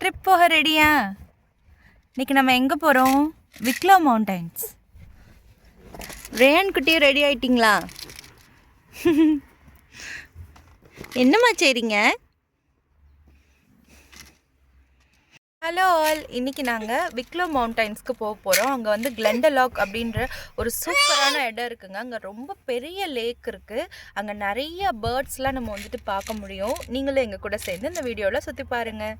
Trip போக ரெடியா? இன்றைக்கி நம்ம எங்கே போகிறோம்? Wicklow mountains. ரேன் குட்டியும் ரெடி ஆகிட்டிங்களா? என்னம்மா செய்றீங்க? ஹலோ ஆல், இன்றைக்கி நாங்கள் விக்லோ மவுண்டைன்ஸ்க்கு போக போகிறோம். அங்கே வந்து கிளெண்டலாக் அப்படின்ற ஒரு சூப்பரான இடம் இருக்குங்க. அங்கே ரொம்ப பெரிய லேக் இருக்குது. அங்கே நிறைய பேர்ட்ஸ்லாம் நம்ம வந்துட்டு பார்க்க முடியும். நீங்களும் எங்கள் கூட சேர்ந்து இந்த வீடியோவில் சுற்றி பாருங்கள்.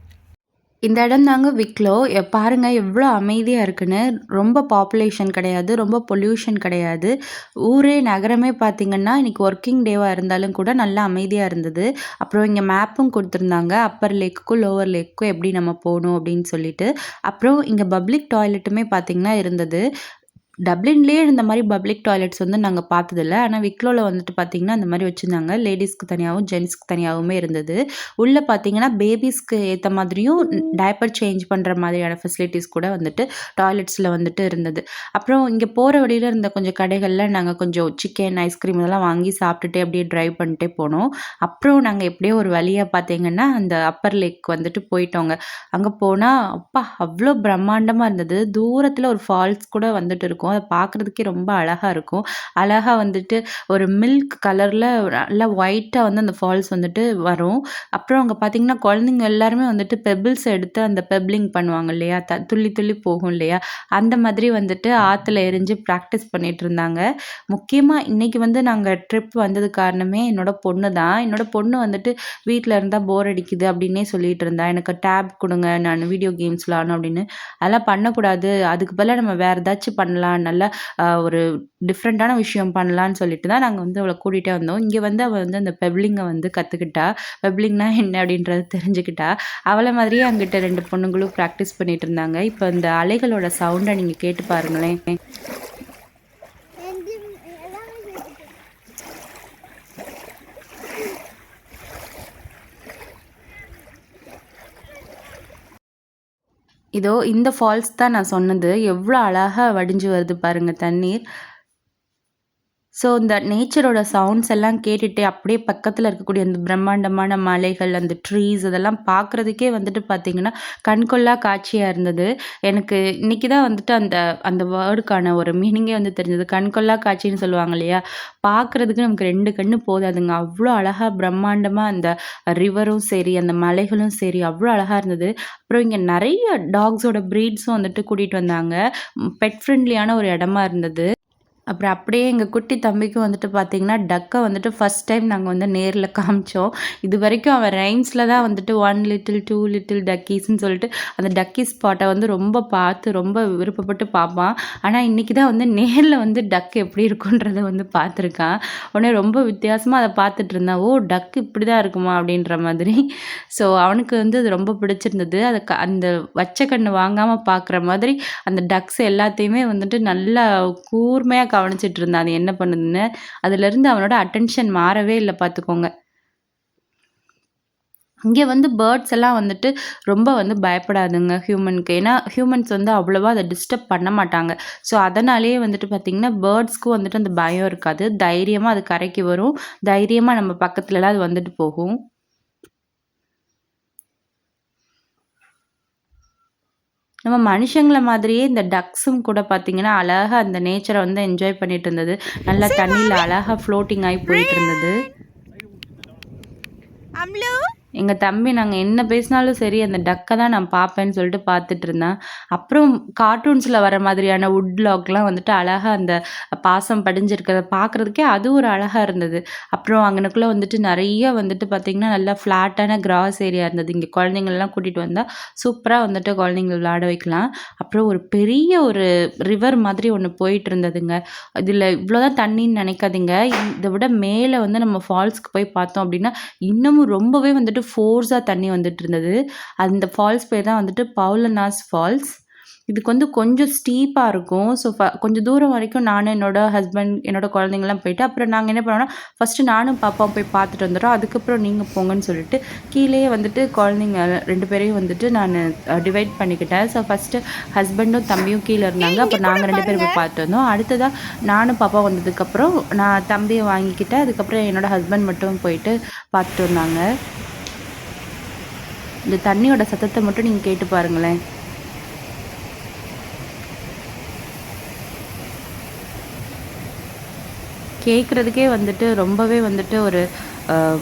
இந்த இடம் தாங்க விக்லோ. பாருங்கள் எவ்வளோ அமைதியாக இருக்குன்னு. ரொம்ப பாப்புலேஷன் கிடையாது, ரொம்ப பொல்யூஷன் கிடையாது. ஊரே நகரமே பார்த்திங்கன்னா இன்றைக்கி ஒர்க்கிங் டேவாக இருந்தாலும் கூட நல்லா அமைதியாக இருந்தது. அப்புறம் இங்கே மேப்பும் கொடுத்துருந்தாங்க, அப்பர் லேக்குக்கும் லோவர் லேக்குக்கும் எப்படி நம்ம போகணும் அப்படின்னு சொல்லிட்டு. அப்புறம் இங்கே பப்ளிக் டாய்லெட்டுமே பார்த்திங்கன்னா இருந்தது. டப்ளின்லேயே இந்த மாதிரி பப்ளிக் டாய்லெட்ஸ் வந்து நாங்கள் பார்த்ததில்ல. ஆனால் விக்லோவில் வந்துட்டு பார்த்திங்கன்னா அந்த மாதிரி வச்சுருந்தாங்க. லேடிஸ்க்கு தனியாகவும் ஜென்ஸ்க்கு தனியாகவுமே இருந்தது. உள்ளே பார்த்திங்கன்னா பேபிஸ்க்கு ஏற்ற மாதிரியும் டைப்பர் சேஞ்ச் பண்ணுற மாதிரியான ஃபெசிலிட்டிஸ் கூட வந்துட்டு டாய்லெட்ஸில் வந்துட்டு இருந்தது. அப்புறம் இங்கே போகிற வழியில் இருந்த கொஞ்சம் கடைகளில் நாங்கள் கொஞ்சம் சிக்கன், ஐஸ்கிரீம் இதெல்லாம் வாங்கி சாப்பிட்டுட்டே அப்படியே ட்ரைவ் பண்ணிட்டே போனோம். அப்புறம் நாங்கள் எப்படியோ ஒரு வழியாக பார்த்திங்கன்னா அந்த அப்பர் லேக் வந்துட்டு போயிட்டோங்க. அங்கே போனால் அப்பா அவ்வளோ பிரம்மாண்டமாக இருந்தது. தூரத்தில் ஒரு ஃபால்ஸ் கூட வந்துட்டு இருக்கும். அதை பார்க்குறதுக்கே ரொம்ப அழகாக இருக்கும். அழகாக வந்துட்டு ஒரு மில்க் கலரில் நல்லா ஒயிட்டாக வந்து அந்த ஃபால்ஸ் வந்துட்டு வரும். அப்புறம் அங்கே பார்த்திங்கன்னா குழந்தைங்க எல்லாருமே வந்துட்டு பெபிள்ஸ் எடுத்து அந்த பெப்ளிங் பண்ணுவாங்க இல்லையா, துள்ளி துள்ளி போகும் இல்லையா, அந்த மாதிரி வந்துட்டு ஆற்றுல எரிஞ்சு ப்ராக்டிஸ் பண்ணிகிட்டு இருந்தாங்க. முக்கியமாக இன்றைக்கி வந்து நாங்கள் ட்ரிப் வந்தது காரணமே என்னோடய பொண்ணு தான். என்னோடய பொண்ணு வந்துட்டு வீட்டில் இருந்தால் போர் அடிக்குது அப்படின்னே சொல்லிகிட்டு இருந்தா. எனக்கு டேப் கொடுங்க, நான் வீடியோ கேம்ஸ் விளாடணும் அப்படின்னு. அதெல்லாம் பண்ணக்கூடாது, அதுக்கு பதிலாக நம்ம வேறு ஏதாச்சும் பண்ணலாம், நல்லா ஒரு டிஃப்ரெண்ட்டான விஷயம் பண்ணலான்னு சொல்லிட்டு தான் நாங்கள் வந்து அவளை கூட்டிகிட்டே வந்தோம். இங்கே வந்து அவள் வந்து அந்த பெப்ளிங்கை வந்து கற்றுக்கிட்டா. பெப்ளிங்னா என்ன அப்படின்றத தெரிஞ்சுக்கிட்டா. அவளை மாதிரியே அங்கிட்ட 2 பொண்ணுங்களும் ப்ராக்டிஸ் பண்ணிகிட்டு இருந்தாங்க. இப்போ இந்த அலைகளோட சவுண்டை நீங்கள் கேட்டு பாருங்களேன். இதோ இந்த ஃபால்ஸ் தான் நான் சொன்னது. எவ்வளோ அழகாக வடிஞ்சு வருது பாருங்கள் தண்ணீர். ஸோ இந்த நேச்சரோட சவுண்ட்ஸ் எல்லாம் கேட்டுகிட்டே அப்படியே பக்கத்தில் இருக்கக்கூடிய அந்த பிரம்மாண்டமான மலைகள், அந்த ட்ரீஸ் அதெல்லாம் பார்க்குறதுக்கே வந்துட்டு பார்த்திங்கன்னா கண்கொள்ளா காட்சியாக இருந்தது. எனக்கு இன்றைக்கி தான் வந்துட்டு அந்த அந்த வேர்டுக்கான ஒரு மீனிங்கே வந்து தெரிஞ்சது. கண்கொள்ளா காட்சின்னு சொல்லுவாங்க இல்லையா, பார்க்குறதுக்கு நமக்கு 2 கண்ணு போதாதுங்க. அவ்வளோ அழகாக பிரம்மாண்டமாக அந்த ரிவரும் சரி, அந்த மலைகளும் சரி அவ்வளோ அழகாக இருந்தது. அப்புறம் இங்கே நிறைய டாக்ஸோட ப்ரீட்ஸும் வந்துட்டு கூட்டிகிட்டு வந்தாங்க. பெட் ஃப்ரெண்ட்லியான ஒரு இடமா இருந்தது. அப்புறம் அப்படியே எங்கள் குட்டி தம்பிக்கும் வந்துட்டு பார்த்திங்கன்னா டக்கை வந்துட்டு ஃபஸ்ட் டைம் நாங்கள் வந்து நேரில் காமிச்சோம். இது வரைக்கும் அவன் ரைம்ஸில் தான் வந்துட்டு 1 லிட்டில் 2 லிட்டில் டக்கீஸ்ன்னு சொல்லிட்டு அந்த டக்கி ஸ்பாட்டை வந்து ரொம்ப பார்த்து ரொம்ப விருப்பப்பட்டு பார்ப்பான். ஆனால் இன்றைக்கி தான் வந்து நேரில் வந்து டக் எப்படி இருக்குன்றதை வந்து பார்த்துருக்கான். உடனே ரொம்ப வித்தியாசமாக அதை பார்த்துட்டு இருந்தான். ஓ, டக்கு இப்படி தான் இருக்குமா அப்படின்ற மாதிரி. ஸோ அவனுக்கு வந்து அது ரொம்ப பிடிச்சிருந்தது. அதை அந்த வச்ச கண்ணு வாங்காமல் பார்க்குற மாதிரி அந்த டக்ஸ் எல்லாத்தையுமே வந்துட்டு நல்லா கூர்மையாக கவனிச்சிட்டு இருந்தான் அது என்ன பண்ணுதுன்னு. அதுலேருந்து அவனோட அட்டென்ஷன் மாறவே இல்லை பார்த்துக்கோங்க. இங்கே வந்து பேர்ட்ஸ் எல்லாம் வந்துட்டு ரொம்ப வந்து பயப்படாதுங்க ஹியூமனுக்கு. ஏன்னா ஹியூமன்ஸ் வந்து அவ்வளோவா அதை டிஸ்டர்ப் பண்ண மாட்டாங்க. ஸோ அதனாலேயே வந்துட்டு பார்த்திங்கன்னா பேர்ட்ஸ்க்கும் வந்துட்டு அந்த பயம் இருக்காது. தைரியமாக அது கரைக்கு வரும், தைரியமாக நம்ம பக்கத்துலலாம் அது வந்துட்டு போகும். நம்ம மனுஷங்கள மாதிரியே இந்த டக்ஸும் கூட பார்த்திங்கன்னா அழகாக அந்த நேச்சரை வந்து என்ஜாய் பண்ணிட்டு இருந்தது. நல்லா தண்ணியில் அழகாக ஃப்ளோட்டிங் ஆகி போயிட்டு இருந்தது. எங்கள் தம்பி நாங்கள் என்ன பேசினாலும் சரி அந்த டக்கை தான் நான் பார்ப்பேன்னு சொல்லிட்டு பார்த்துட்டு இருந்தேன். அப்புறம் கார்ட்டூன்ஸில் வர மாதிரியான வுட் லாக்லாம் வந்துட்டு அழகாக அந்த பாசம் படிஞ்சிருக்கிறத பார்க்குறதுக்கே அது ஒரு அழகாக இருந்தது. அப்புறம் அங்கனக்குள்ளே வந்துட்டு நிறைய வந்துட்டு பார்த்திங்கன்னா நல்லா ஃப்ளாட்டான கிராஸ் ஏரியா இருந்தது. இங்கே குழந்தைங்களெலாம் கூட்டிகிட்டு வந்தால் சூப்பராக வந்துட்டு குழந்தைங்க விளையாட வைக்கலாம். அப்புறம் ஒரு பெரிய ஒரு ரிவர் மாதிரி ஒன்று போயிட்டு இருந்ததுங்க. இதில் இவ்வளோதான் தண்ணின்னு நினைக்காதீங்க. இதை விட மேலே வந்து நம்ம ஃபால்ஸ்க்கு போய் பார்த்தோம் அப்படின்னா இன்னமும் ரொம்பவே வந்துட்டு ஃபோர்ஸாக தண்ணி வந்துட்டு இருந்தது. அந்த ஃபால்ஸ் பேர் தான் வந்துட்டு பவுலனாஸ் ஃபால்ஸ். இதுக்கு வந்து கொஞ்சம் ஸ்டீப்பாக இருக்கும். ஸோ கொஞ்சம் தூரம் வரைக்கும் நானும் என்னோடய ஹஸ்பண்ட் என்னோட குழந்தைங்களாம் போயிட்டு அப்புறம் நாங்கள் என்ன பண்ணோம்னா ஃபஸ்ட்டு நானும் பாப்பாவும் போய் பார்த்துட்டு வந்துடுறோம். அதுக்கப்புறம் நீங்கள் போங்கன்னு சொல்லிட்டு கீழே வந்துட்டு குழந்தைங்க 2 பேரையும் வந்துட்டு நான் டிவைட் பண்ணிக்கிட்டேன். ஸோ ஃபஸ்ட்டு ஹஸ்பண்டும் தம்பியும் கீழே இருந்தாங்க. அப்புறம் நாங்கள் 2 பேரும் போய் பார்த்துட்டு வந்தோம். அடுத்ததாக நானும் பாப்பா வந்ததுக்கப்புறம் நான் தம்பியை வாங்கிக்கிட்டேன். அதுக்கப்புறம் என்னோடய ஹஸ்பண்ட் மட்டும் போயிட்டு பார்த்துட்டு வந்தாங்க. இந்த தண்ணியோட சத்தத்தை மட்டும் நீங்கள் கேட்டு பாருங்களேன். கேட்குறதுக்கே வந்துட்டு ரொம்பவே வந்துட்டு ஒரு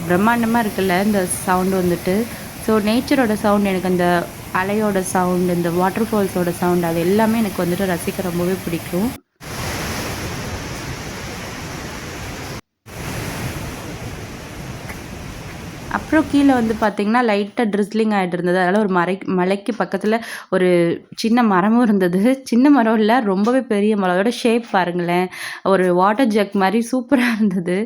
பிரம்மாண்டமாக இருக்குல்ல இந்த சவுண்டு வந்துட்டு. ஸோ நேச்சரோட சவுண்ட் எனக்கு அந்த அலையோட சவுண்ட், இந்த வாட்டர் ஃபால்ஸோட சவுண்ட் அது எல்லாமே எனக்கு வந்துட்டு ரசிக்க ரொம்பவே பிடிக்கும். அப்புறம் கீழே வந்து பார்த்தீங்கன்னா, லைட்டா ட்ரிஸ்லிங் ஆயிட்டு இருந்தது. அதனால ஒரு மலைக்கு பக்கத்துல ஒரு சின்ன மரமும் இருந்தது. சின்ன மரம் இல்ல, ரொம்பவே பெரிய மரம். அதோட ஷேப் பாருங்களேன். ஒரு வாட்டர் ஜக் மாரி சூப்பரா இருந்தது.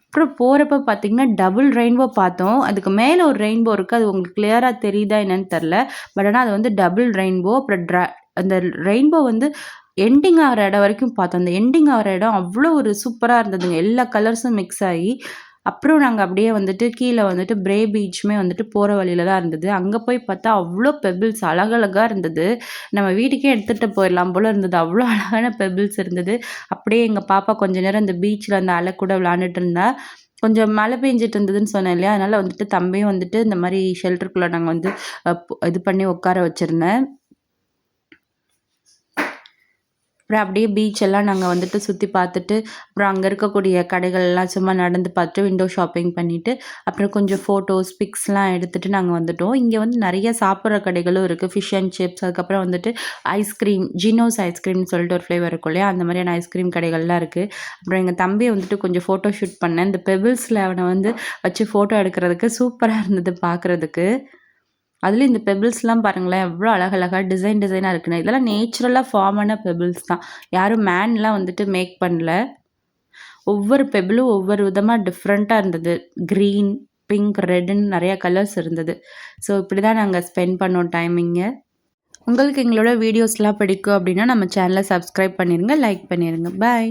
அப்புறம் போறப்ப பார்த்தீங்கன்னா, டபுள் ரெயின்போ பார்த்தோம். அதுக்கு மேல ஒரு ரெயின்போ இருக்கு. அது உங்களுக்கு கிளியரா தெரியுதா என்னன்னு தெரியல. பட் ஆனா அது வந்து டபுள் ரெயின்போ. அப்புறம் அந்த ரெயின்போ வந்து எண்டிங் ஆகுற இடம் வரைக்கும் பார்த்தோம். அந்த எண்டிங் ஆகுற இடம் அவ்வளோ ஒரு சூப்பரா இருந்ததுங்க. எல்லா கலர்ஸும் மிக்ஸ் ஆகி. அப்புறம் நாங்க அப்படியே வந்துட்டு கீழ வந்துட்டு பிரே பீச்சுமே வந்துட்டு போற வழியில தான் இருந்தது. அங்க போய் பார்த்தா அவ்ளோ பெபிள்ஸ் அழகழகா இருந்தது. நம்ம வீட்டுக்கே எடுத்துட்டு போயிரலாம் போல இருந்தது. அவ்ளோ அழகான பெபிள்ஸ் இருந்தது. அப்படியே எங்க பாப்பா கொஞ்ச நேரம் அந்த பீச்ல அந்த அலை கூட விளையாண்டுட்டு இருந்தா. கொஞ்சம் மழை பெஞ்சுட்டு இருந்ததுன்னு சொன்னேன் இல்லையா? அதனால வந்துட்டு தம்பியும் வந்துட்டு இந்த மாரி ஷெல்டருக்குள்ள நாங்க வந்து இது பண்ணி உட்கார வச்சிருந்தேன். அப்புறம் அப்படியே பீச் எல்லாம் நாங்க வந்துட்டு சுத்தி பார்த்துட்டு, அப்புறம் அங்க இருக்கக்கூடிய கடைகள்லாம் சும்மா நடந்து பார்த்துட்டு, விண்டோ ஷாப்பிங் பண்ணிட்டு, அப்புறம் கொஞ்சம் ஃபோட்டோஸ், பிக்ஸ்லாம் எடுத்துட்டு நாங்க வந்துட்டோம். இங்க வந்து நெறைய சாப்பிடுற கடைகளும் இருக்கு. ஃபிஷ் அண்ட் சிப்ஸ், அதுக்கப்புறம் வந்துட்டு ஐஸ்கிரீம், ஜினோஸ் ஐஸ்கிரீம்னு சொல்லிட்டு ஒரு ஃப்ளேவர் இருக்கும் இல்லையா? அந்த மாதிரியான ஐஸ்கிரீம் கடைகள்லாம் இருக்கு. அப்புறம் எங்க தம்பிய வந்துட்டு கொஞ்சம் ஃபோட்டோ ஷூட் பண்ணேன். இந்த பெபிள்ஸ்ல அவன வந்து வச்சு ஃபோட்டோ எடுக்கிறதுக்கு சூப்பரா இருந்தது பார்க்குறதுக்கு. அதுலயும் இந்த பெபிள்ஸ்லாம் பாருங்களேன், எவ்ளோ அழகழகா டிசைனா இருக்குன்னு. இதெல்லாம் நேச்சுரலா ஃபார்ம் ஆன பெபிள்ஸ் தான். யாரும் மேன்லாம் வந்துட்டு மேக் பண்ணல. ஒவ்வொரு பெபிளும் ஒவ்வொரு விதமா டிஃப்ரெண்ட்டா இருந்தது. கிரீன், பிங்க், ரெட்ன்னு நெறைய கலர்ஸ் இருந்தது. ஸோ இப்படிதான் நாங்க ஸ்பெண்ட் பண்ணோம் டைமிங்க. உங்களுக்கு எங்களோட வீடியோஸ்லாம் பிடிக்கும் அப்படின்னா, நம்ம சேனல சப்ஸ்கிரைப் பண்ணிருங்க, லைக் பண்ணிருங்க. பாய்.